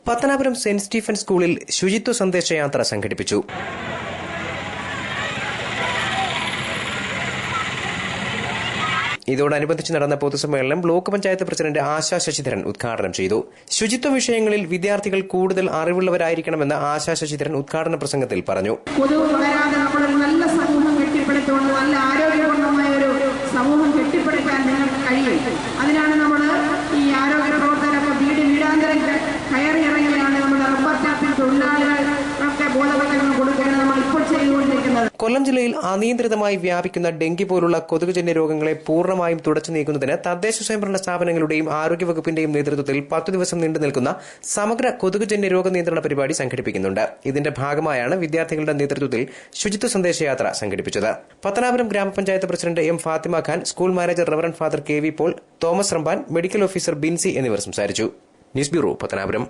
Pathanapuram saint Stephen സ്കൂളിൽ ശുചിത്വ സന്ദേശയാത്ര സംഘടിപ്പിച്ചു. ഇതോടനുബന്ധിച്ച് നടന്ന പൊതുസമ്മേളനം ബ്ലോക്ക് പഞ്ചായത്ത് പ്രസിഡന്റ് ആശാ ശശിധരൻ ഉദ്ഘാടനം ചെയ്തു. ശുചിത്വ വിഷയങ്ങളിൽ വിദ്യാർത്ഥികൾ കൂടുതൽ അറിവുള്ളവരായിരിക്കണമെന്ന് ആശാ ശശിധരൻ ഉദ്ഘാടന പ്രസംഗത്തിൽ പറഞ്ഞു. നല്ല സമൂഹം കെട്ടിപ്പടുത്തുകൊണ്ട് നല്ല ആരോഗ്യപൂർണ്ണമായ ഒരു സമൂഹം കെട്ടിപ്പടുക്കാൻ നിങ്ങൾക്ക് കഴിയും. അതിനാണ് നമ്മൾ ഈ ആരോഗ്യ പ്രവർത്തകരൊക്കെ വീടാന്തരം കയറി ഇറങ്ങിയാണ് നമ്മുടെ റബ്ബർ ടാപ്പിൽ തൊഴിലാളികൾക്ക് ബോധവൽക്കരണം കൊടുക്കുകയാണ് നമ്മൾ ഇപ്പോൾ ചെയ്തുകൊണ്ടിരിക്കുന്നത്. കൊല്ലം ജില്ലയിൽ അനിയന്ത്രിതമായി വ്യാപിക്കുന്ന ഡെങ്കി പോലുള്ള കൊതുകുജന്യ രോഗങ്ങളെ പൂർണ്ണമായും തുടച്ചു നീക്കുന്നതിന് തദ്ദേശ സ്വയംഭരണ സ്ഥാപനങ്ങളുടെയും ആരോഗ്യവകുപ്പിന്റെയും നേതൃത്വത്തിൽ 10 ദിവസം നീണ്ടു നിൽക്കുന്ന സമഗ്ര കൊതുകുജന്യ രോഗ നിയന്ത്രണ പരിപാടി സംഘടിപ്പിക്കുന്നുണ്ട്. ഇതിന്റെ ഭാഗമായാണ് വിദ്യാർത്ഥികളുടെ നേതൃത്വത്തിൽ ശുചിത്വ സന്ദേശയാത്ര സംഘടിപ്പിച്ചത്. പത്തനാപുരം ഗ്രാമപഞ്ചായത്ത് president M Fathima Khan, school manager reverend father K V Paul, Thomas Ramban, medical officer Binsy എന്നിവർ സംസാരിച്ചു. News bureau, Pathanapuram.